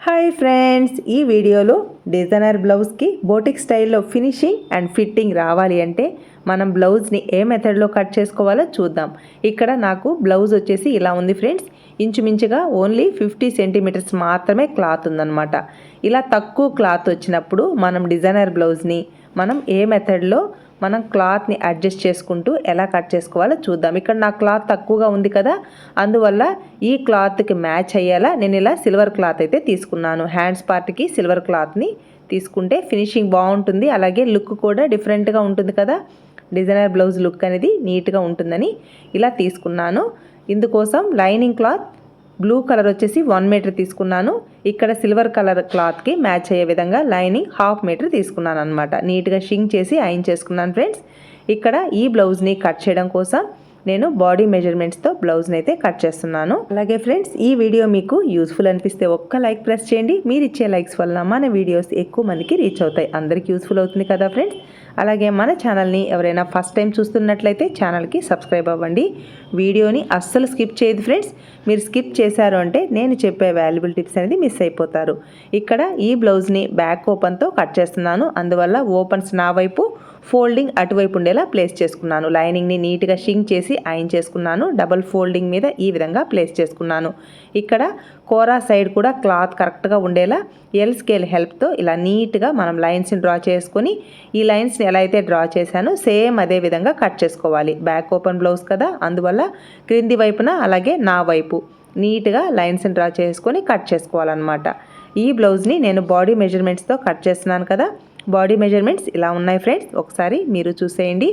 Hi friends, ఈ వీడియోలో designer బ్లౌజ్కి బోటిక్ స్టైల్లో ఫినిషింగ్ అండ్ ఫిట్టింగ్ రావాలి అంటే మనం బ్లౌజ్ని ఏ మెథడ్లో కట్ చేసుకోవాలో చూద్దాం. ఇక్కడ నాకు బ్లౌజ్ వచ్చేసి ఇలా ఉంది ఫ్రెండ్స్. ఇంచుమించుగా ఓన్లీ 50 సెంటీమీటర్స్ మాత్రమే క్లాత్ ఉందన్నమాట. ఇలా తక్కువ క్లాత్ వచ్చినప్పుడు మనం డిజైనర్ బ్లౌజ్ని మనం ఏ మెథడ్లో మనం క్లాత్ని అడ్జస్ట్ చేసుకుంటూ ఎలా కట్ చేసుకోవాలో చూద్దాం. ఇక్కడ నా క్లాత్ తక్కువగా ఉంది కదా, అందువల్ల ఈ క్లాత్కి మ్యాచ్ అయ్యేలా నేను ఇలా సిల్వర్ క్లాత్ అయితే తీసుకున్నాను. హ్యాండ్స్ పార్ట్కి సిల్వర్ క్లాత్ని తీసుకుంటే ఫినిషింగ్ బాగుంటుంది, అలాగే లుక్ కూడా డిఫరెంట్గా ఉంటుంది కదా. డిజైనర్ బ్లౌజ్ లుక్ అనేది నీట్గా ఉంటుందని ఇలా తీసుకున్నాను. ఇందుకోసం లైనింగ్ క్లాత్ బ్లూ కలర్ వచ్చేసి 1 మీటర్ తీసుకున్నాను. ఇక్కడ సిల్వర్ కలర్ క్లాత్కి మ్యాచ్ అయ్యే విధంగా లైనింగ్ 1/2 మీటర్ తీసుకున్నాను అనమాట. నీట్గా షింక్ చేసి ఐరన్ చేసుకున్నాను ఫ్రెండ్స్. ఇక్కడ ఈ బ్లౌజ్ని కట్ చేయడం కోసం నేను బాడీ మెజర్మెంట్స్తో బ్లౌజ్ని అయితే కట్ చేస్తున్నాను. అలాగే ఫ్రెండ్స్, ఈ వీడియో మీకు యూస్ఫుల్ అనిపిస్తే ఒక్క లైక్ ప్రెస్ చేయండి. మీరు ఇచ్చే లైక్స్ వల్ల మన వీడియోస్ ఎక్కువ మందికి రీచ్ అవుతాయి, అందరికీ యూస్ఫుల్ అవుతుంది కదా ఫ్రెండ్స్. అలాగే మన ఛానల్ని ఎవరైనా ఫస్ట్ టైం చూస్తున్నట్లయితే ఛానల్కి సబ్స్క్రైబ్ అవ్వండి. వీడియోని అస్సలు స్కిప్ చేయదు ఫ్రెండ్స్. మీరు స్కిప్ చేశారు అంటే నేను చెప్పే వాల్యుబుల్ టిప్స్ అనేది మిస్ అయిపోతారు. ఇక్కడ ఈ బ్లౌజ్ని బ్యాక్ ఓపెన్తో కట్ చేస్తున్నాను. అందువల్ల ఓపెన్స్ నా వైపు, ఫోల్డింగ్ అటువైపు ఉండేలా ప్లేస్ చేసుకున్నాను. లైనింగ్ని నీట్గా షింక్ చేసి ఐరన్ చేసుకున్నాను. డబల్ ఫోల్డింగ్ మీద ఈ విధంగా ప్లేస్ చేసుకున్నాను. ఇక్కడ కోరా సైడ్ కూడా క్లాత్ కరెక్ట్గా ఉండేలా ఎల్ స్కేల్ హెల్ప్తో ఇలా నీట్గా మనం లైన్స్ని డ్రా చేసుకొని ఈ లైన్స్ని ఎలా అయితే డ్రా చేశానో సేమ్ అదే విధంగా కట్ చేసుకోవాలి. బ్యాక్ ఓపెన్ బ్లౌజ్ కదా, అందువల్ల క్రింది వైపున అలాగే నా వైపు నీట్గా లైన్స్ని డ్రా చేసుకొని కట్ చేసుకోవాలన్నమాట. ఈ బ్లౌజ్ని నేను బాడీ మెజర్మెంట్స్తో కట్ చేస్తున్నాను కదా. బాడీ మెజర్మెంట్స్ ఇలా ఉన్నాయి ఫ్రెండ్స్, ఒకసారి మీరు చూసేయండి.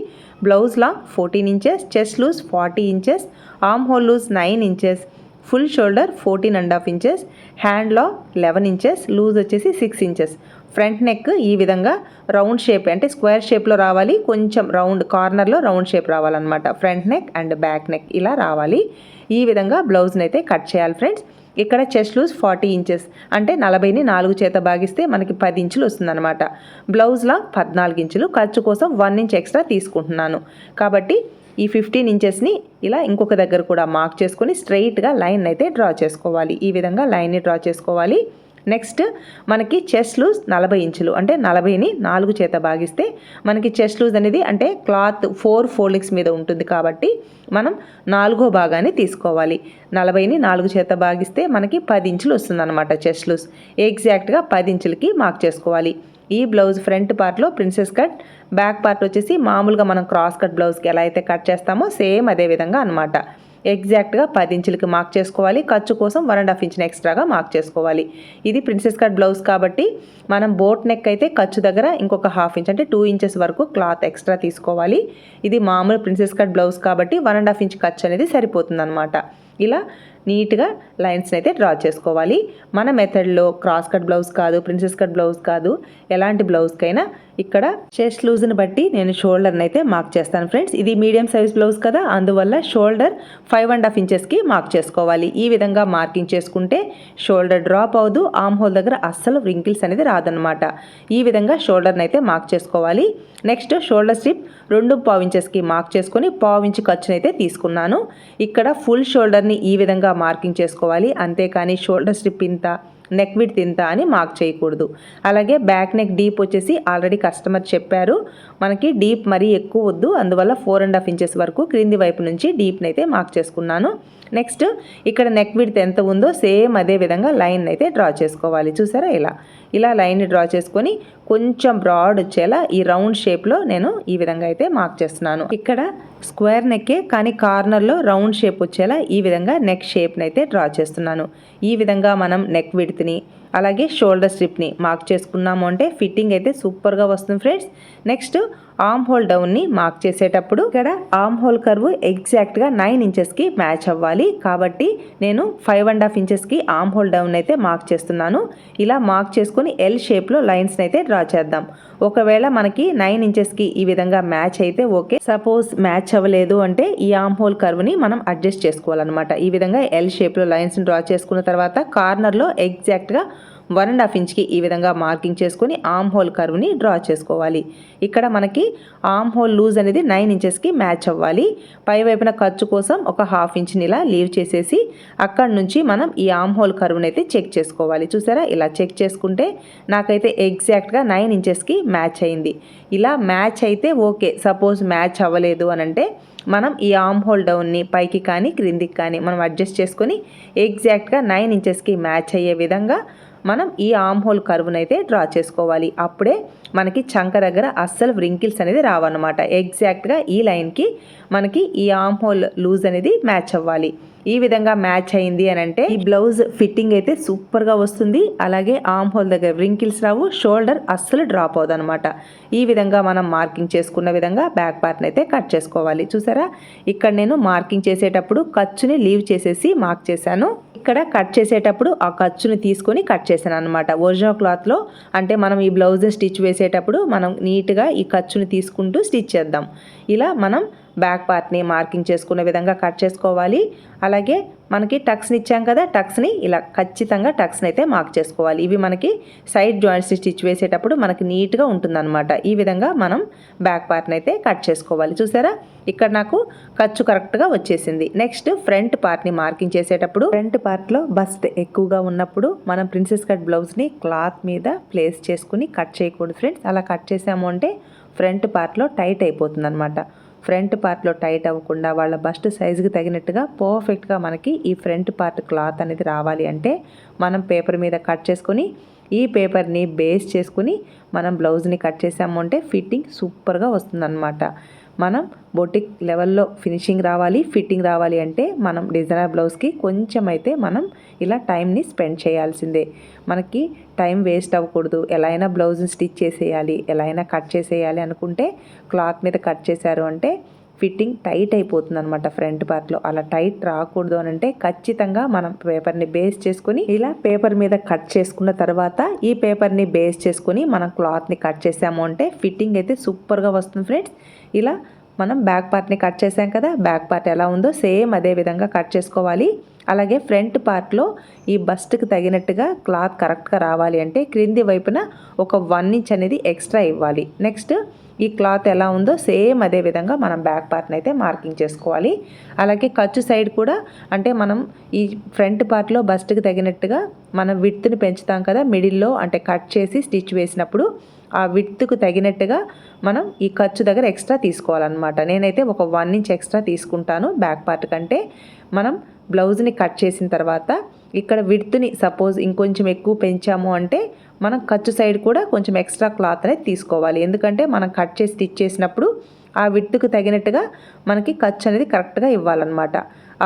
Blouse long 14 inches, chest loose 40 inches, arm hole loose 9 inches, full shoulder 14.5 inches, hand long 11 inches, loose వచ్చేసి 6 ఇంచెస్. ఫ్రంట్ నెక్ ఈ విధంగా రౌండ్ షేప్ అంటే స్క్వేర్ షేప్లో రావాలి, కొంచెం రౌండ్ కార్నర్లో రౌండ్ షేప్ రావాలన్నమాట. Front neck and back neck ఇలా రావాలి. ఈ విధంగా బ్లౌజ్ని అయితే కట్ చేయాలి ఫ్రెండ్స్. ఇక్కడ చెస్ట్ లూజ్ 40 ఇంచెస్ అంటే 40ని 4 చేత భాగిస్తే మనకి 10 ఇంచులు వస్తుందన్నమాట. బ్లౌజ్లా 14 ఇంచులు, ఖర్చు కోసం 1 ఇంచ్ ఎక్స్ట్రా తీసుకుంటున్నాను. కాబట్టి ఈ 15 ఇంచెస్ని ఇలా ఇంకొక దగ్గర కూడా మార్క్ చేసుకొని స్ట్రైట్గా లైన్ అయితే డ్రా చేసుకోవాలి. ఈ విధంగా లైన్ని డ్రా చేసుకోవాలి. నెక్స్ట్ మనకి చెస్ట్ లూజ్ 40 ఇంచులు అంటే 40ని 4 చేత భాగిస్తే మనకి చెస్ట్ లూజ్ అనేది అంటే క్లాత్ 4 ఫోల్డింగ్స్ మీద ఉంటుంది కాబట్టి మనం 4వ భాగాన్ని తీసుకోవాలి. 40ని 4 చేత భాగిస్తే మనకి 10 ఇంచులు వస్తుందన్నమాట చెస్ట్ లూజ్. ఎగ్జాక్ట్గా 10 ఇంచులకి మార్క్ చేసుకోవాలి. ఈ బ్లౌజ్ ఫ్రంట్ పార్ట్లో ప్రిన్సెస్ కట్, బ్యాక్ పార్ట్ వచ్చేసి మామూలుగా మనం క్రాస్ కట్ బ్లౌజ్కి ఎలా అయితే కట్ చేస్తామో సేమ్ అదే విధంగా అనమాట. ఎగ్జాక్ట్గా 10 ఇంచులకి మార్క్ చేసుకోవాలి. ఖర్చు కోసం 1.5 ఇంచుని ఎక్స్ట్రాగా మార్క్ చేసుకోవాలి. ఇది ప్రిన్సెస్ కట్ బ్లౌజ్ కాబట్టి మనం బోట్ నెక్ అయితే ఖర్చు దగ్గర ఇంకొక 1/2 ఇంచ్ అంటే 2 ఇంచెస్ వరకు క్లాత్ ఎక్స్ట్రా తీసుకోవాలి. ఇది మామూలు ప్రిన్సెస్ కట్ బ్లౌజ్ కాబట్టి 1.5 ఇంచ్ ఖర్చు అనేది సరిపోతుంది అనమాట. ఇలా నీట్గా లైన్స్ని అయితే డ్రా చేసుకోవాలి. మన మెథడ్లో క్రాస్ కట్ బ్లౌజ్ కాదు, ప్రిన్సెస్ కట్ బ్లౌజ్ కాదు, ఎలాంటి బ్లౌజ్కైనా ఇక్కడ చెస్ట్ లూజ్ని బట్టి నేను షోల్డర్ని అయితే మార్క్ చేస్తాను ఫ్రెండ్స్. ఇది మీడియం సైజ్ బ్లౌజ్ కదా, అందువల్ల షోల్డర్ 5.5 ఇంచెస్కి మార్క్ చేసుకోవాలి. ఈ విధంగా మార్కింగ్ చేసుకుంటే షోల్డర్ డ్రాప్ అవ్వదు, ఆర్మ్ హోల్ దగ్గర అస్సలు రింకిల్స్ అనేది రాదనమాట. ఈ విధంగా షోల్డర్ని అయితే మార్క్ చేసుకోవాలి. నెక్స్ట్ షోల్డర్ స్ట్రిప్ 2.5 ఇంచెస్కి మార్క్ చేసుకొని 1/2 ఇంచ్ ఖర్చునైతే తీసుకున్నాను. ఇక్కడ ఫుల్ షోల్డర్ని ఈ విధంగా మార్కింగ్ చేసుకోవాలి, అంతేకాని షోల్డర్ స్ట్రిప్ ఇంత, నెక్ విడ్త్ ఇంత అని మార్క్ చేయకూడదు. అలాగే బ్యాక్ నెక్ డీప్ వచ్చేసి ఆల్రెడీ కస్టమర్ చెప్పారు మనకి డీప్ మరీ ఎక్కువ వద్దు, అందువల్ల 4.5 ఇంచెస్ వరకు క్రింది వైపు నుంచి డీప్ని అయితే మార్క్ చేసుకున్నాను. నెక్స్ట్ ఇక్కడ నెక్ విడ్త్ ఎంత ఉందో సేమ్ అదే విధంగా లైన్ అయితే డ్రా చేసుకోవాలి. చూసారా, ఇలా లైన్ని డ్రా చేసుకొని కొంచెం బ్రాడ్ వచ్చేలా ఈ రౌండ్ షేప్లో నేను ఈ విధంగా అయితే మార్క్ చేస్తున్నాను. ఇక్కడ స్క్వేర్ నెక్కే కానీ కార్నర్లో రౌండ్ షేప్ వచ్చేలా ఈ విధంగా నెక్ షేప్ని అయితే డ్రా చేస్తున్నాను. ఈ విధంగా మనం నెక్ విడ్త్ని అలాగే షోల్డర్ స్ట్రిప్ని మార్క్ చేసుకున్నాము అంటే ఫిట్టింగ్ అయితే సూపర్గా వస్తుంది ఫ్రెండ్స్. నెక్స్ట్ ఆర్మ్ హోల్ డౌన్ని మార్క్ చేసేటప్పుడు ఇక్కడ ఆర్మ్ హోల్ కర్వ్ ఎగ్జాక్ట్గా 9 ఇంచెస్కి మ్యాచ్ అవ్వాలి. కాబట్టి నేను 5.5 ఇంచెస్కి ఆర్మ్ హోల్ డౌన్ అయితే మార్క్ చేస్తున్నాను. ఇలా మార్క్ చేసుకుని ఎల్ షేప్లో లైన్స్ని అయితే డ్రా చేద్దాం. ఒకవేళ మనకి 9 ఇంచెస్కి ఈ విధంగా మ్యాచ్ అయితే ఓకే, సపోజ్ మ్యాచ్ అవ్వలేదు అంటే ఈ ఆర్మ్ హోల్ కర్వ్ని మనం అడ్జస్ట్ చేసుకోవాలన్నమాట. ఈ విధంగా ఎల్ షేప్లో లైన్స్ని డ్రా చేసుకున్న తర్వాత కార్నర్లో ఎగ్జాక్ట్గా 1.5 ఇంచ్కి ఈ విధంగా మార్కింగ్ చేసుకొని ఆర్మ్ హోల్ కర్వ్ని డ్రా చేసుకోవాలి. ఇక్కడ మనకి ఆర్మ్ హోల్ లూజ్ అనేది 9 ఇంచెస్కి మ్యాచ్ అవ్వాలి. పై వైపున ఖర్చు కోసం ఒక 1/2 ఇంచ్ని ఇలా లీవ్ చేసేసి అక్కడ నుంచి మనం ఈ ఆర్మ్ హోల్ కర్వ్ని అయితే చెక్ చేసుకోవాలి. చూసారా, ఇలా చెక్ చేసుకుంటే నాకైతే ఎగ్జాక్ట్గా 9 ఇంచెస్కి మ్యాచ్ అయింది. ఇలా మ్యాచ్ అయితే ఓకే. సపోజ్ మ్యాచ్ అవ్వలేదు అని అంటే మనం ఈ ఆర్మ్ హోల్ డౌన్ని పైకి కానీ క్రిందికి కానీ మనం అడ్జస్ట్ చేసుకొని ఎగ్జాక్ట్గా 9 ఇంచెస్కి మ్యాచ్ అయ్యే విధంగా మనం ఈ ఆర్మ్ హోల్ కర్వ్ని అయితే డ్రా చేసుకోవాలి. అప్పుడే మనకి చంక దగ్గర అస్సలు వ్రింకిల్స్ అనేది రావన్నమాట. ఎగ్జాక్ట్గా ఈ లైన్కి మనకి ఈ ఆర్మ్ హోల్ లూజ్ అనేది మ్యాచ్ అవ్వాలి. ఈ విధంగా మ్యాచ్ అయింది అని అంటే ఈ బ్లౌజ్ ఫిట్టింగ్ అయితే సూపర్గా వస్తుంది. అలాగే ఆర్మ్ హోల్ దగ్గర వ్రింకిల్స్ రావు, షోల్డర్ అస్సలు డ్రాప్ అవ్వదు అనమాట. ఈ విధంగా మనం మార్కింగ్ చేసుకున్న విధంగా బ్యాక్ పార్ట్ని అయితే కట్ చేసుకోవాలి. చూసారా, ఇక్కడ నేను మార్కింగ్ చేసేటప్పుడు ఖర్చుని లీవ్ చేసేసి మార్క్ చేశాను. ఇక్కడ కట్ చేసేటప్పుడు ఆ ఖర్చుని తీసుకొని కట్ చేశాను అనమాట. ఒరిజినల్ క్లాత్లో అంటే మనం ఈ బ్లౌజ్ స్టిచ్ వేసేటప్పుడు మనం నీట్గా ఈ ఖర్చుని తీసుకుంటూ స్టిచ్ చేద్దాం. ఇలా మనం బ్యాక్ పార్ట్ని మార్కింగ్ చేసుకునే విధంగా కట్ చేసుకోవాలి. అలాగే మనకి టక్స్ని ఇచ్చాం కదా, టక్స్ని ఇలా ఖచ్చితంగా టక్స్ని అయితే మార్క్ చేసుకోవాలి. ఇవి మనకి సైడ్ జాయింట్స్ స్టిచ్ వేసేటప్పుడు మనకి నీట్గా ఉంటుందన్నమాట. ఈ విధంగా మనం బ్యాక్ పార్ట్ని అయితే కట్ చేసుకోవాలి. చూసారా, ఇక్కడ నాకు ఖర్చు కరెక్ట్గా వచ్చేసింది. నెక్స్ట్ ఫ్రంట్ పార్ట్ని మార్కింగ్ చేసేటప్పుడు ఫ్రంట్ పార్ట్లో బస్ట్ ఎక్కువగా ఉన్నప్పుడు మనం ప్రిన్సెస్ కట్ బ్లౌజ్ని క్లాత్ మీద ప్లేస్ చేసుకుని కట్ చేయకూడదు ఫ్రెండ్స్. అలా కట్ చేసాము అంటే ఫ్రంట్ పార్ట్లో టైట్ అయిపోతుంది అనమాట. ఫ్రంట్ పార్ట్లో టైట్ అవ్వకుండా వాళ్ళ బస్ట్ సైజుకి తగినట్టుగా పర్ఫెక్ట్గా మనకి ఈ ఫ్రంట్ పార్ట్ క్లాత్ అనేది రావాలి అంటే మనం పేపర్ మీద కట్ చేసుకొని ఈ పేపర్ని బేస్ చేసుకుని మనం బ్లౌజ్ని కట్ చేసాము అంటే ఫిట్టింగ్ సూపర్గా వస్తుందన్నమాట. మనం బొటిక్ లెవెల్లో ఫినిషింగ్ రావాలి, ఫిట్టింగ్ రావాలి అంటే మనం డిజైనర్ బ్లౌజ్కి కొంచెం అయితే మనం ఇలా టైంని స్పెండ్ చేయాల్సిందే. మనకి టైం వేస్ట్ అవ్వకూడదు. ఎలా అయినా బ్లౌజ్ని స్టిచ్ చేసేయాలి, ఎలా అయినా కట్ చేసేయాలి అనుకుంటే క్లాత్ మీద కట్ చేశారు అంటే ఫిట్టింగ్ టైట్ అయిపోతుంది అనమాట ఫ్రంట్ పార్ట్లో. అలా టైట్ రాకూడదు అని అంటే ఖచ్చితంగా మనం పేపర్ని బేస్ చేసుకుని ఇలా పేపర్ మీద కట్ చేసుకున్న తర్వాత ఈ పేపర్ని బేస్ చేసుకుని మనం క్లాత్ని కట్ చేసాము అంటే ఫిట్టింగ్ అయితే సూపర్గా వస్తుంది ఫ్రెండ్స్. ఇలా మనం బ్యాక్ పార్ట్ని కట్ చేసాం కదా, బ్యాక్ పార్ట్ ఎలా ఉందో సేమ్ అదే విధంగా కట్ చేసుకోవాలి. అలాగే ఫ్రంట్ పార్ట్లో ఈ బస్ట్కి తగినట్టుగా క్లాత్ కరెక్ట్గా రావాలి అంటే క్రింది వైపున ఒక 1 ఇంచ్ అనేది ఎక్స్ట్రా ఇవ్వాలి. నెక్స్ట్ ఈ క్లాత్ ఎలా ఉందో సేమ్ అదే విధంగా మనం బ్యాక్ పార్ట్ని అయితే మార్కింగ్ చేసుకోవాలి. అలాగే ఖర్చు సైడ్ కూడా అంటే మనం ఈ ఫ్రంట్ పార్ట్లో బస్ట్కి తగినట్టుగా మనం విడ్త్ని పెంచుతాం కదా, మిడిల్లో అంటే కట్ చేసి స్టిచ్ వేసినప్పుడు ఆ విడ్త్కు తగినట్టుగా మనం ఈ ఖర్చు దగ్గర ఎక్స్ట్రా తీసుకోవాలన్నమాట. నేనైతే ఒక 1 ఇంచ్ ఎక్స్ట్రా తీసుకుంటాను బ్యాక్ పార్ట్ కంటే. మనం బ్లౌజ్ని కట్ చేసిన తర్వాత ఇక్కడ విడ్త్ని సపోజ్ ఇంకొంచెం ఎక్కువ పెంచాము అంటే మనం ఖర్చు సైడ్ కూడా కొంచెం ఎక్స్ట్రా క్లాత్ అనేది తీసుకోవాలి. ఎందుకంటే మనం కట్ చేసి స్టిచ్ చేసినప్పుడు ఆ విడ్త్కు తగినట్టుగా మనకి ఖర్చు అనేది కరెక్ట్గా ఇవ్వాలన్నమాట.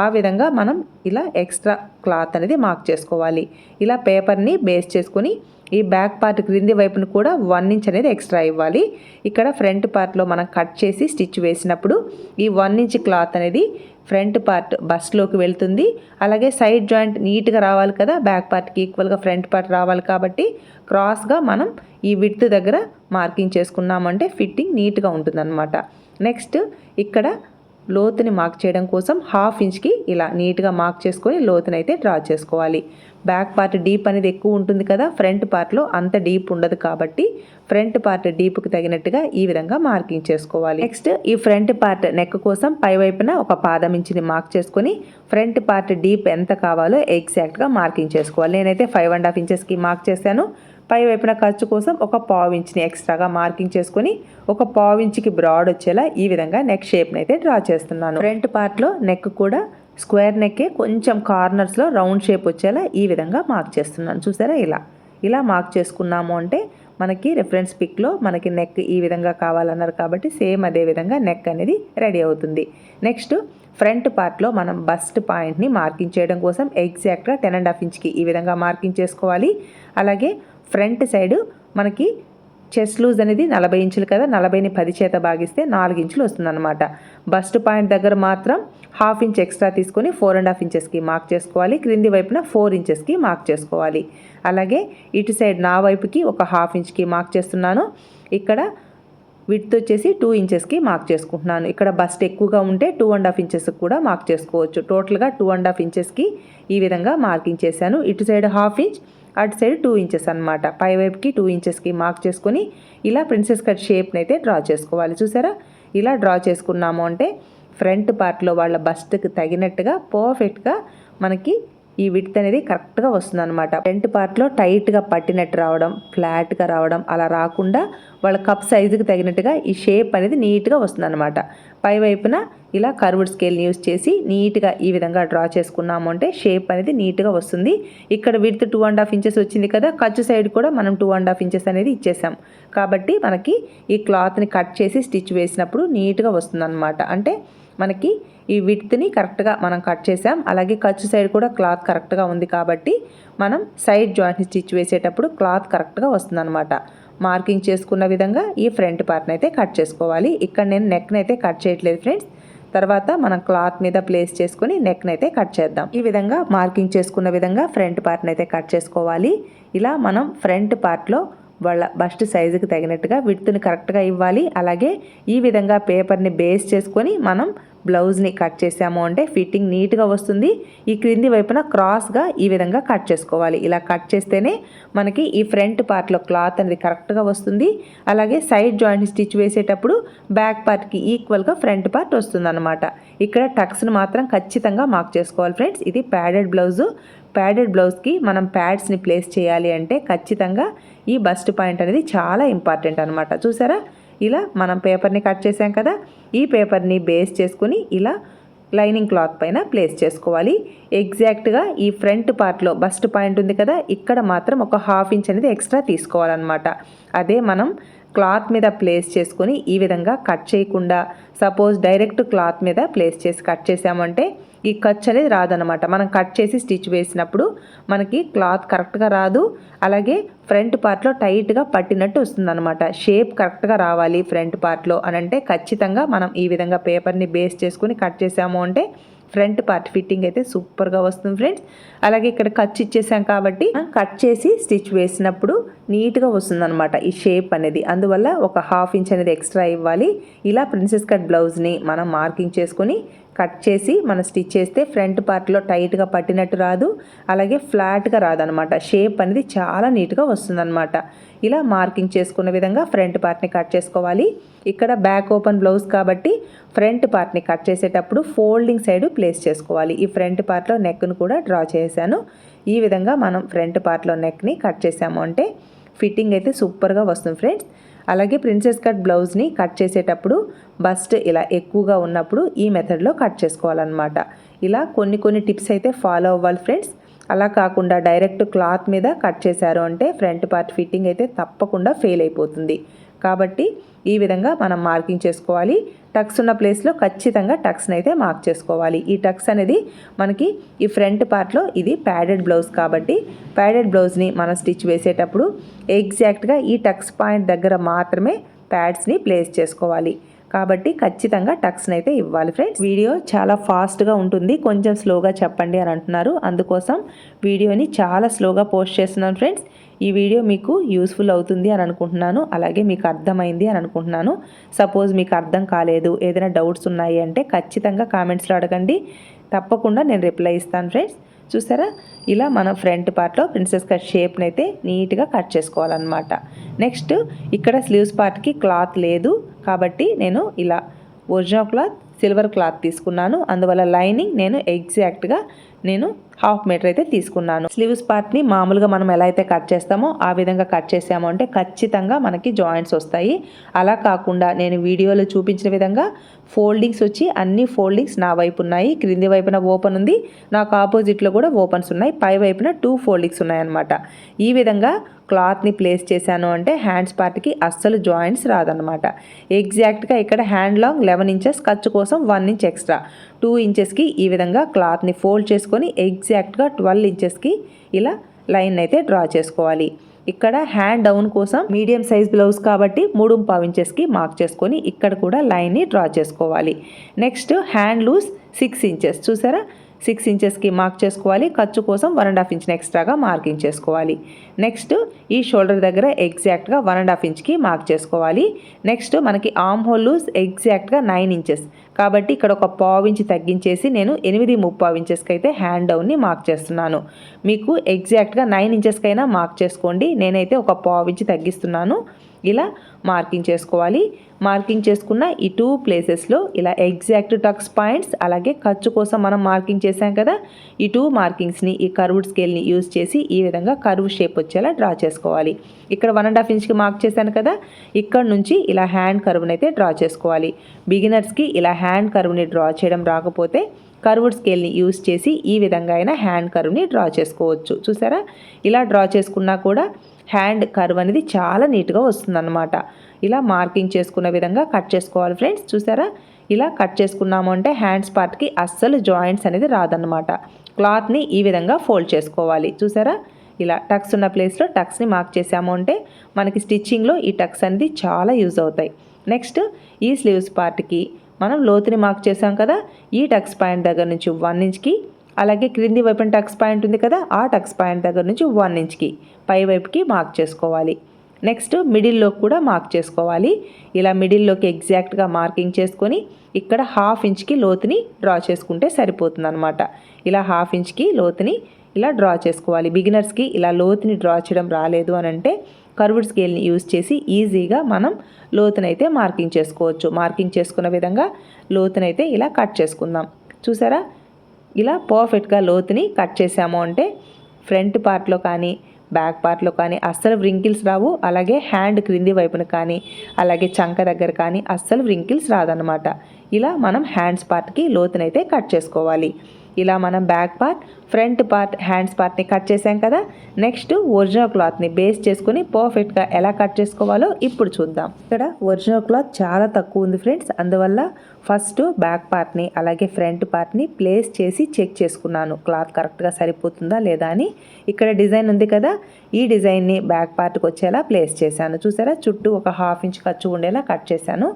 ఆ విధంగా మనం ఇలా ఎక్స్ట్రా క్లాత్ అనేది మార్క్ చేసుకోవాలి. ఇలా పేపర్ని బేస్ చేసుకొని ఈ బ్యాక్ పార్ట్ క్రింది వైపును కూడా 1 ఇంచ్ అనేది ఎక్స్ట్రా ఇవ్వాలి. ఇక్కడ ఫ్రంట్ పార్ట్లో మనం కట్ చేసి స్టిచ్ వేసినప్పుడు ఈ 1 ఇంచ్ క్లాత్ అనేది ఫ్రంట్ పార్ట్ బస్ట్లోకి వెళ్తుంది. అలాగే సైడ్ జాయింట్ నీట్గా రావాలి కదా, బ్యాక్ పార్ట్కి ఈక్వల్గా ఫ్రంట్ పార్ట్ రావాలి కాబట్టి క్రాస్గా మనం ఈ విడ్త్ దగ్గర మార్కింగ్ చేసుకున్నామంటే ఫిట్టింగ్ నీట్గా ఉంటుందన్నమాట. నెక్స్ట్ ఇక్కడ లోతుని మార్క్ చేయడం కోసం 1/2 ఇంచ్కి ఇలా నీట్గా మార్క్ చేసుకొని లోతుని అయితే డ్రా చేసుకోవాలి. బ్యాక్ పార్ట్ డీప్ అనేది ఎక్కువ ఉంటుంది కదా, ఫ్రంట్ పార్ట్లో అంత డీప్ ఉండదు కాబట్టి ఫ్రంట్ పార్ట్ డీప్కి తగినట్టుగా ఈ విధంగా మార్కింగ్ చేసుకోవాలి. నెక్స్ట్ ఈ ఫ్రంట్ పార్ట్ నెక్ కోసం పై వైపున ఒక పాదం ఇంచుని మార్క్ చేసుకొని ఫ్రంట్ పార్ట్ డీప్ ఎంత కావాలో ఎగ్జాక్ట్గా మార్కింగ్ చేసుకోవాలి. నేనైతే 5.5 ఇంచెస్కి మార్క్ చేశాను. పై వైపున ఖర్చు కోసం ఒక 1/4 ఇంచ్ని ఎక్స్ట్రాగా మార్కింగ్ చేసుకొని ఒక 1/4 ఇంచ్కి బ్రాడ్ వచ్చేలా ఈ విధంగా నెక్ షేప్ని అయితే డ్రా చేస్తున్నాను. ఫ్రంట్ పార్ట్లో నెక్ కూడా స్క్వేర్ నెక్కే కొంచెం కార్నర్స్లో రౌండ్ షేప్ వచ్చేలా ఈ విధంగా మార్క్ చేస్తున్నాను. చూసారా, ఇలా మార్క్ చేసుకున్నాము అంటే మనకి రిఫరెన్స్ పిక్లో మనకి నెక్ ఈ విధంగా కావాలన్నారు కాబట్టి సేమ్ అదే విధంగా నెక్ అనేది రెడీ అవుతుంది. నెక్స్ట్ ఫ్రంట్ పార్ట్లో మనం బస్ట్ పాయింట్ని మార్కింగ్ చేయడం కోసం ఎగ్జాక్ట్గా 10.5 ఇంచ్కి ఈ విధంగా మార్కింగ్ చేసుకోవాలి. అలాగే ఫ్రంట్ సైడ్ మనకి చెస్ట్ లూజ్ అనేది 40 ఇంచులు కదా, 40ని 10 చేత భాగిస్తే 4 ఇంచులు వస్తుందన్నమాట. బస్ట్ పాయింట్ దగ్గర మాత్రం 1/2 ఇంచ్ ఎక్స్ట్రా తీసుకొని 4.5 ఇంచెస్కి మార్క్ చేసుకోవాలి. క్రింది వైపున 4 ఇంచెస్కి మార్క్ చేసుకోవాలి. అలాగే ఇటు సైడ్ నా వైపుకి ఒక 1/2 ఇంచ్కి మార్క్ చేస్తున్నాను. ఇక్కడ విడ్త్ వచ్చేసి 2 ఇంచెస్కి మార్క్ చేసుకుంటున్నాను. ఇక్కడ బస్ట్ ఎక్కువగా ఉంటే 2.5 ఇంచెస్కి కూడా మార్క్ చేసుకోవచ్చు. టోటల్గా 2.5 ఇంచెస్కి ఈ విధంగా మార్కింగ్ చేశాను. ఇటు సైడ్ 1/2 ఇంచ్, అటు సైడ్ 2 ఇంచెస్ అనమాట. పైవైపుకి 2 ఇంచెస్కి మార్క్ చేసుకొని ఇలా ప్రిన్సెస్ కట్ షేప్ని అయితే డ్రా చేసుకోవాలి. చూసారా, ఇలా డ్రా చేసుకున్నాము అంటే ఫ్రంట్ పార్ట్లో వాళ్ళ బస్ట్కి తగినట్టుగా పర్ఫెక్ట్గా మనకి ఈ విడ్త్ అనేది కరెక్ట్గా వస్తుంది అనమాట. ఫ్రంట్ పార్ట్లో టైట్గా పట్టినట్టు రావడం, ఫ్లాట్గా రావడం అలా రాకుండా వాళ్ళ కప్ సైజుకి తగినట్టుగా ఈ షేప్ అనేది నీట్గా వస్తుంది అనమాట. పై వైపున ఇలా కర్వ్డ్ స్కేల్ని యూస్ చేసి నీట్గా ఈ విధంగా డ్రా చేసుకున్నాము అంటే షేప్ అనేది నీట్గా వస్తుంది. ఇక్కడ విడ్త్ 2.5 ఇంచెస్ వచ్చింది కదా, ఖర్చు సైడ్ కూడా మనం 2.5 ఇంచెస్ అనేది ఇచ్చేసాం కాబట్టి మనకి ఈ క్లాత్ని కట్ చేసి స్టిచ్ వేసినప్పుడు నీట్గా వస్తుంది అనమాట. అంటే మనకి ఈ విడ్త్ని కరెక్ట్గా మనం కట్ చేసాం, అలాగే ఖర్చు సైడ్ కూడా క్లాత్ కరెక్ట్గా ఉంది కాబట్టి మనం సైడ్ జాయింట్ని స్టిచ్ వేసేటప్పుడు క్లాత్ కరెక్ట్గా వస్తుందన్నమాట. మార్కింగ్ చేసుకున్న విధంగా ఈ ఫ్రంట్ పార్ట్ని అయితే కట్ చేసుకోవాలి. ఇక్కడ నేను నెక్ని అయితే కట్ చేయట్లేదు ఫ్రెండ్స్, తర్వాత మనం క్లాత్ మీద ప్లేస్ చేసుకుని నెక్ని అయితే కట్ చేద్దాం. ఈ విధంగా మార్కింగ్ చేసుకున్న విధంగా ఫ్రంట్ పార్ట్ని అయితే కట్ చేసుకోవాలి. ఇలా మనం ఫ్రంట్ పార్ట్లో వాళ్ళ బస్ట్ సైజుకి తగినట్టుగా విడ్త్ని కరెక్ట్గా ఇవ్వాలి. అలాగే ఈ విధంగా పేపర్ని బేస్ చేసుకొని మనం బ్లౌజ్ని కట్ చేసాము అంటే ఫిట్టింగ్ నీట్గా వస్తుంది. ఈ క్రింది వైపున క్రాస్గా ఈ విధంగా కట్ చేసుకోవాలి. ఇలా కట్ చేస్తేనే మనకి ఈ ఫ్రంట్ పార్ట్లో క్లాత్ అనేది కరెక్ట్గా వస్తుంది. అలాగే సైడ్ జాయింట్ స్టిచ్ వేసేటప్పుడు బ్యాక్ పార్ట్కి ఈక్వల్గా ఫ్రంట్ పార్ట్ వస్తుంది అనమాట. ఇక్కడ టక్స్ని మాత్రం ఖచ్చితంగా మార్క్ చేసుకోవాలి ఫ్రెండ్స్. ఇది ప్యాడెడ్ బ్లౌజు. ప్యాడెడ్ బ్లౌజ్కి మనం ప్యాడ్స్ని ప్లేస్ చేయాలి అంటే ఖచ్చితంగా ఈ బస్ట్ పాయింట్ అనేది చాలా ఇంపార్టెంట్ అనమాట. చూసారా, ఇలా మనం పేపర్ని కట్ చేసాం కదా, ఈ పేపర్ని బేస్ చేసుకుని ఇలా లైనింగ్ క్లాత్ పైన ప్లేస్ చేసుకోవాలి. ఎగ్జాక్ట్గా ఈ ఫ్రంట్ పార్ట్లో బస్ట్ పాయింట్ ఉంది కదా, ఇక్కడ మాత్రం ఒక 1/2 ఇంచ్ అనేది ఎక్స్ట్రా తీసుకోవాలన్నమాట. అదే మనం క్లాత్ మీద ప్లేస్ చేసుకొని ఈ విధంగా కట్ చేయకుండా సపోజ్ డైరెక్ట్ క్లాత్ మీద ప్లేస్ చేసి కట్ చేసామంటే ఈ ఖర్చు అనేది రాదనమాట. మనం కట్ చేసి స్టిచ్ వేసినప్పుడు మనకి క్లాత్ కరెక్ట్గా రాదు, అలాగే ఫ్రంట్ పార్ట్లో టైట్గా పట్టినట్టు వస్తుందన్నమాట. షేప్ కరెక్ట్గా రావాలి ఫ్రంట్ పార్ట్లో అని అంటే ఖచ్చితంగా మనం ఈ విధంగా పేపర్ని బేస్ చేసుకుని కట్ చేసాము అంటే ఫ్రంట్ పార్ట్ ఫిట్టింగ్ అయితే సూపర్గా వస్తుంది ఫ్రెండ్స్. అలాగే ఇక్కడ ఖర్చు ఇచ్చేసాం కాబట్టి కట్ చేసి స్టిచ్ వేసినప్పుడు నీట్గా వస్తుంది అనమాట ఈ షేప్ అనేది. అందువల్ల ఒక 1/2 ఇంచ్ అనేది ఎక్స్ట్రా ఇవ్వాలి. ఇలా ప్రిన్సెస్ కట్ బ్లౌజ్ని మనం మార్కింగ్ చేసుకొని కట్ చేసి మనం స్టిచ్ చేస్తే ఫ్రంట్ పార్ట్లో టైట్గా పట్టినట్టు రాదు, అలాగే ఫ్లాట్గా రాదనమాట. షేప్ అనేది చాలా నీట్గా వస్తుందన్నమాట. ఇలా మార్కింగ్ చేసుకున్న విధంగా ఫ్రంట్ పార్ట్ని కట్ చేసుకోవాలి. ఇక్కడ బ్యాక్ ఓపెన్ బ్లౌజ్ కాబట్టి ఫ్రంట్ పార్ట్ని కట్ చేసేటప్పుడు ఫోల్డింగ్ సైడ్ ప్లేస్ చేసుకోవాలి. ఈ ఫ్రంట్ పార్ట్లో నెక్ను కూడా డ్రా చేశాను. ఈ విధంగా మనం ఫ్రంట్ పార్ట్లో నెక్ని కట్ చేసాము అంటే ఫిట్టింగ్ అయితే సూపర్గా వస్తుంది ఫ్రెండ్స్. అలాగే ప్రిన్సెస్ కట్ బ్లౌజ్ని కట్ చేసేటప్పుడు బస్ట్ ఇలా ఎక్కువగా ఉన్నప్పుడు ఈ మెథడ్లో కట్ చేసుకోవాలన్నమాట. ఇలా కొన్ని టిప్స్ అయితే ఫాలో అవ్వాలి ఫ్రెండ్స్. అలా కాకుండా డైరెక్ట్ క్లాత్ మీద కట్ చేశారు అంటే ఫ్రంట్ పార్ట్ ఫిట్టింగ్ అయితే తప్పకుండా ఫెయిల్ అయిపోతుంది. కాబట్టి ఈ విధంగా మనం మార్కింగ్ చేసుకోవాలి. టక్స్ ఉన్న ప్లేస్లో ఖచ్చితంగా టక్స్ని అయితే మార్క్ చేసుకోవాలి. ఈ టక్స్ అనేది మనకి ఈ ఫ్రంట్ పార్ట్లో ఇది ప్యాడెడ్ బ్లౌజ్ కాబట్టి ప్యాడెడ్ బ్లౌజ్ని మనం స్టిచ్ వేసేటప్పుడు ఎగ్జాక్ట్గా ఈ టక్స్ పాయింట్ దగ్గర మాత్రమే ప్యాడ్స్ని ప్లేస్ చేసుకోవాలి. కాబట్టి ఖచ్చితంగా టక్స్ని అయితే ఇవ్వాలి ఫ్రెండ్స్. వీడియో చాలా ఫాస్ట్గా ఉంటుంది, కొంచెం స్లోగా చెప్పండి అని అంటున్నారు. అందుకోసం వీడియోని చాలా స్లోగా పోస్ట్ చేస్తున్నాను ఫ్రెండ్స్. ఈ వీడియో మీకు యూస్ఫుల్ అవుతుంది అని అనుకుంటున్నాను, అలాగే మీకు అర్థమైంది అని అనుకుంటున్నాను. సపోజ్ మీకు అర్థం కాలేదు, ఏదైనా డౌట్స్ ఉన్నాయి అంటే ఖచ్చితంగా కామెంట్స్లో అడగండి, తప్పకుండా నేను రిప్లై ఇస్తాను ఫ్రెండ్స్. చూసారా, ఇలా మన ఫ్రంట్ పార్ట్లో ప్రిన్సెస్ కట్ షేప్ని అయితే నీట్గా కట్ చేసుకోవాలన్నమాట. నెక్స్ట్ ఇక్కడ స్లీవ్స్ పార్ట్కి క్లాత్ లేదు కాబట్టి నేను ఇలా ఒరిజినల్ క్లాత్ సిల్వర్ క్లాత్ తీసుకున్నాను. అందువల్ల లైనింగ్ నేను ఎగ్జాక్ట్గా 1/2 మీటర్ అయితే తీసుకున్నాను. స్లీవ్స్ పార్ట్ని మామూలుగా మనం ఎలా అయితే కట్ చేస్తామో ఆ విధంగా కట్ చేసాము అంటే ఖచ్చితంగా మనకి జాయింట్స్ వస్తాయి. అలా కాకుండా నేను వీడియోలో చూపించిన విధంగా ఫోల్డింగ్స్ వచ్చి అన్ని ఫోల్డింగ్స్ నా వైపు ఉన్నాయి. క్రింది వైపున ఓపెన్ ఉంది, నాకు ఆపోజిట్లో కూడా ఓపెన్స్ ఉన్నాయి, పై వైపున 2 ఫోల్డింగ్స్ ఉన్నాయన్నమాట. ఈ విధంగా క్లాత్ని ప్లేస్ చేశాను అంటే హ్యాండ్స్ పార్ట్కి అస్సలు జాయింట్స్ రాదనమాట. ఎగ్జాక్ట్గా ఇక్కడ హ్యాండ్ లాంగ్ 11 ఇంచెస్, ఖర్చు కోసం 1 ఇంచ్ ఎక్స్ట్రా 2 ఇంచెస్కి ఈ విధంగా క్లాత్ని ఫోల్డ్ చేసుకొని ఎగ్జాక్ట్గా 12 ఇంచెస్కి ఇలా లైన్ అయితే డ్రా చేసుకోవాలి. ఇక్కడ హ్యాండ్ డౌన్ కోసం మీడియం సైజ్ బ్లౌజ్ కాబట్టి 3.5 ఇంచెస్కి మార్క్ చేసుకొని ఇక్కడ కూడా లైన్ని డ్రా చేసుకోవాలి. Next hand loose 6 inches. చూసారా, 6 ఇంచెస్కి మార్క్ చేసుకోవాలి. ఖర్చు కోసం 1.5 ఇంచ్ని ఎక్స్ట్రాగా మార్కింగ్ చేసుకోవాలి. నెక్స్ట్ ఈ షోల్డర్ దగ్గర ఎగ్జాక్ట్గా 1.5 ఇంచ్కి మార్క్ చేసుకోవాలి. నెక్స్ట్ మనకి ఆర్మ్ హోల్ లూజ్ ఎగ్జాక్ట్గా 9 ఇంచెస్ కాబట్టి ఇక్కడ ఒక 1/4 ఇంచ్ తగ్గించేసి నేను 8.75 ఇంచెస్కి అయితే హ్యాండ్ డౌన్ని మార్క్ చేస్తున్నాను. మీకు ఎగ్జాక్ట్గా 9 ఇంచెస్కైనా మార్క్ చేసుకోండి. నేనైతే ఒక 1/4 ఇంచ్ తగ్గిస్తున్నాను. ఇలా మార్కింగ్ చేసుకోవాలి. మార్కింగ్ చేసుకున్న ఈ 2 ప్లేసెస్లో ఇలా ఎగ్జాక్ట్ టక్స్ పాయింట్స్ అలాగే ఖర్చు కోసం మనం మార్కింగ్ చేసాం కదా, ఈ 2 మార్కింగ్స్ని ఈ కర్వ్డ్ స్కేల్ని యూజ్ చేసి ఈ విధంగా కర్వ్ షేప్ వచ్చేలా డ్రా చేసుకోవాలి. ఇక్కడ 1.5 ఇంచ్కి మార్క్ చేశాను కదా, ఇక్కడ నుంచి ఇలా హ్యాండ్ కర్వ్ని అయితే డ్రా చేసుకోవాలి. బిగినర్స్కి ఇలా హ్యాండ్ కర్వ్ని డ్రా చేయడం రాకపోతే కర్వ్డ్ స్కేల్ని యూజ్ చేసి ఈ విధంగా అయినా హ్యాండ్ కర్వ్ని డ్రా చేసుకోవచ్చు. చూసారా, ఇలా డ్రా చేసుకున్నా కూడా హ్యాండ్ కర్వ్ అనేది చాలా నీట్గా వస్తుందన్నమాట. ఇలా మార్కింగ్ చేసుకున్న విధంగా కట్ చేసుకోవాలి ఫ్రెండ్స్. చూసారా, ఇలా కట్ చేసుకున్నాము అంటే హ్యాండ్స్ పార్ట్కి అస్సలు జాయింట్స్ అనేది రాదన్నమాట. క్లాత్ని ఈ విధంగా ఫోల్డ్ చేసుకోవాలి. చూసారా, ఇలా టక్స్ ఉన్న ప్లేస్లో టక్స్ని మార్క్ చేసాము అంటే మనకి స్టిచ్చింగ్లో ఈ టక్స్ అనేది చాలా యూజ్ అవుతాయి. నెక్స్ట్ ఈ స్లీవ్స్ పార్ట్కి మనం లోతుని మార్క్ చేసాం కదా, ఈ టక్స్ పాయింట్ దగ్గర నుంచి 1 ఇంచ్కి అలాగే క్రింది వైపున టక్స్ పాయింట్ ఉంది కదా, ఆ టక్స్ పాయింట్ దగ్గర నుంచి 1 ఇంచ్కి పై వైపుకి మార్క్ చేసుకోవాలి. నెక్స్ట్ మిడిల్లోకి కూడా మార్క్ చేసుకోవాలి. ఇలా మిడిల్లోకి ఎగ్జాక్ట్గా మార్కింగ్ చేసుకొని ఇక్కడ 1/2 ఇంచ్కి లోతుని డ్రా చేసుకుంటే సరిపోతుంది అనమాట. ఇలా 1/2 ఇంచ్కి లోతుని ఇలా డ్రా చేసుకోవాలి. బిగినర్స్కి ఇలా లోతుని డ్రా చేయడం రాలేదు అని అంటే కర్వ్డ్ స్కేల్ని యూజ్ చేసి ఈజీగా మనం లోతునైతే మార్కింగ్ చేసుకోవచ్చు. మార్కింగ్ చేసుకున్న విధంగా లోతునైతే ఇలా కట్ చేసుకుందాం. చూసారా, ఇలా పర్ఫెక్ట్గా లోతుని కట్ చేసాము అంటే ఫ్రంట్ పార్ట్లో కానీ బ్యాక్ పార్ట్లో కానీ అస్సలు వ్రింకిల్స్ రావు. అలాగే హ్యాండ్ క్రింది వైపున కానీ అలాగే చంక దగ్గర కానీ అస్సలు వ్రింకిల్స్ రాదనమాట. ఇలా మనం హ్యాండ్స్ పార్ట్కి లోతునైతే కట్ చేసుకోవాలి. ఇలా మనం back part front part hands పార్ట్ని కట్ చేసాం కదా, నెక్స్ట్ ఒరిజినల్ క్లాత్ని బేస్ చేసుకొని పర్ఫెక్ట్గా ఎలా కట్ చేసుకోవాలో ఇప్పుడు చూద్దాం. ఇక్కడ ఒరిజినల్ క్లాత్ చాలా తక్కువ ఉంది ఫ్రెండ్స్, అందువల్ల ఫస్ట్ బ్యాక్ పార్ట్ని అలాగే ఫ్రంట్ పార్ట్ని ప్లేస్ చేసి చెక్ చేసుకున్నాను క్లాత్ కరెక్ట్గా సరిపోతుందా లేదా అని. ఇక్కడ డిజైన్ ఉంది కదా, ఈ డిజైన్ని బ్యాక్ పార్ట్కి వచ్చేలా ప్లేస్ చేశాను. చూసారా, చుట్టూ ఒక 1/2 ఇంచ్ ఖర్చు ఉండేలా కట్ చేశాను.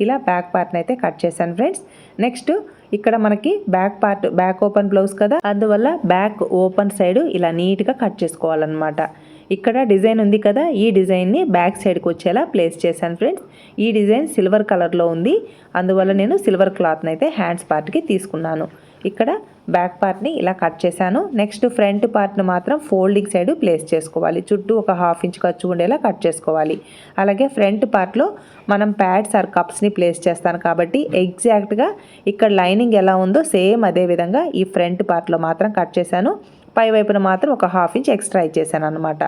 ఇలా బ్యాక్ పార్ట్ని అయితే కట్ చేశాను ఫ్రెండ్స్. నెక్స్ట్ ఇక్కడ మనకి back part back open blouse కదా, అందువల్ల బ్యాక్ ఓపెన్ సైడ్ ఇలా నీట్గా కట్ చేసుకోవాలన్నమాట. ఇక్కడ డిజైన్ ఉంది కదా, ఈ డిజైన్ని బ్యాక్ సైడ్కి వచ్చేలా ప్లేస్ చేశాను ఫ్రెండ్స్. ఈ డిజైన్ సిల్వర్ కలర్లో ఉంది, అందువల్ల నేను సిల్వర్ క్లాత్ని అయితే హ్యాండ్స్ పార్ట్కి తీసుకున్నాను. ఇక్కడ బ్యాక్ పార్ట్ని ఇలా కట్ చేశాను. నెక్స్ట్ ఫ్రంట్ పార్ట్ని మాత్రం ఫోల్డింగ్ సైడ్ ప్లేస్ చేసుకోవాలి. చుట్టూ ఒక 1/2 ఇంచ్ ఖర్చు ఉండేలా కట్ చేసుకోవాలి. అలాగే ఫ్రంట్ పార్ట్లో మనం ప్యాడ్స్ ఆర్ కప్స్ని ప్లేస్ చేస్తాను కాబట్టి ఎగ్జాక్ట్గా ఇక్కడ లైనింగ్ ఎలా ఉందో సేమ్ అదే విధంగా ఈ ఫ్రంట్ పార్ట్లో మాత్రం కట్ చేశాను. పై వైపున మాత్రం ఒక 1/2 ఇంచ్ ఎక్స్ట్రా ఇచ్చేసాను అనమాట.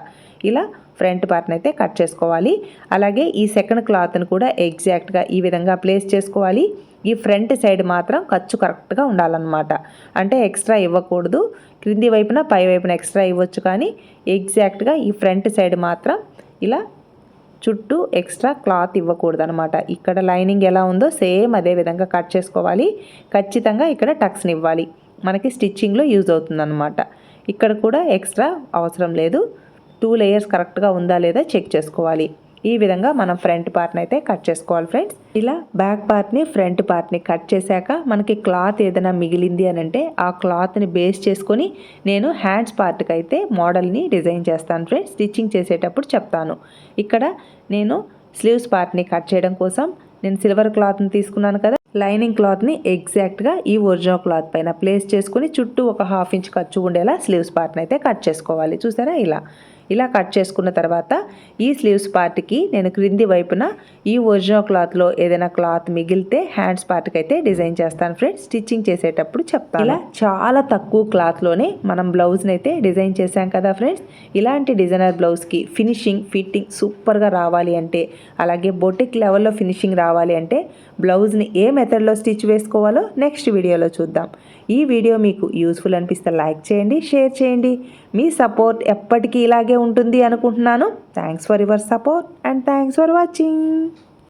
ఇలా ఫ్రంట్ పార్ట్ని అయితే కట్ చేసుకోవాలి. అలాగే ఈ సెకండ్ క్లాత్ని కూడా ఎగ్జాక్ట్గా ఈ విధంగా ప్లేస్ చేసుకోవాలి. ఈ ఫ్రంట్ సైడ్ మాత్రం ఖర్చు కరెక్ట్గా ఉండాలన్నమాట. అంటే ఎక్స్ట్రా ఇవ్వకూడదు. క్రింది వైపున పై వైపున ఎక్స్ట్రా ఇవ్వచ్చు, కానీ ఎగ్జాక్ట్గా ఈ ఫ్రంట్ సైడ్ మాత్రం ఇలా చుట్టూ ఎక్స్ట్రా క్లాత్ ఇవ్వకూడదు అనమాట. ఇక్కడ లైనింగ్ ఎలా ఉందో సేమ్ అదే విధంగా కట్ చేసుకోవాలి. ఖచ్చితంగా ఇక్కడ టక్స్ని ఇవ్వాలి, మనకి స్టిచ్చింగ్లో యూజ్ అవుతుందన్నమాట. ఇక్కడ కూడా ఎక్స్ట్రా అవసరం లేదు. 2 లేయర్స్ కరెక్ట్గా ఉందా లేదా చెక్ చేసుకోవాలి. ఈ విధంగా మనం ఫ్రంట్ పార్ట్ని అయితే కట్ చేసుకోవాలి ఫ్రెండ్స్. ఇలా బ్యాక్ పార్ట్ని ఫ్రంట్ పార్ట్ని కట్ చేశాక మనకి క్లాత్ ఏదైనా మిగిలింది అని అంటే ఆ క్లాత్ని బేస్ చేసుకొని నేను హ్యాండ్స్ పార్ట్కి అయితే మోడల్ని డిజైన్ చేస్తాను ఫ్రెండ్స్. స్టిచ్చింగ్ చేసేటప్పుడు చెప్తాను. ఇక్కడ నేను స్లీవ్స్ పార్ట్ని కట్ చేయడం కోసం నేను సిల్వర్ క్లాత్ని తీసుకున్నాను కదా, లైనింగ్ క్లాత్ని ఎగ్జాక్ట్గా ఈ ఒరిజినల్ క్లాత్ పైన ప్లేస్ చేసుకుని చుట్టూ ఒక 1/2 ఇంచ్ ఖర్చు ఉండేలా స్లీవ్స్ పార్ట్ని అయితే కట్ చేసుకోవాలి. చూసారా, ఇలా కట్ చేసుకున్న తర్వాత ఈ స్లీవ్స్ పార్ట్కి నేను క్రింది వైపున ఈ ఒరిజినల్ క్లాత్లో ఏదైనా క్లాత్ మిగిలితే హ్యాండ్స్ పార్ట్కి అయితే డిజైన్ చేస్తాను ఫ్రెండ్స్. స్టిచ్చింగ్ చేసేటప్పుడు చెప్తాను. ఇలా చాలా తక్కువ క్లాత్లోనే మనం బ్లౌజ్ని అయితే డిజైన్ చేశాం కదా ఫ్రెండ్స్. ఇలాంటి డిజైనర్ బ్లౌజ్కి ఫినిషింగ్ ఫిట్టింగ్ సూపర్గా రావాలి అంటే, అలాగే బొటిక్ లెవెల్లో ఫినిషింగ్ రావాలి అంటే బ్లౌజ్ని ఏ మెథడ్లో స్టిచ్ వేసుకోవాలో నెక్స్ట్ వీడియోలో చూద్దాం. ఈ వీడియో మీకు యూస్ఫుల్ అనిపిస్తే లైక్ చేయండి, షేర్ చేయండి. మీ సపోర్ట్ ఎప్పటికీ ఇలాగే ఉంటుంది అనుకుంటున్నాను. Thanks for your support and thanks for watching.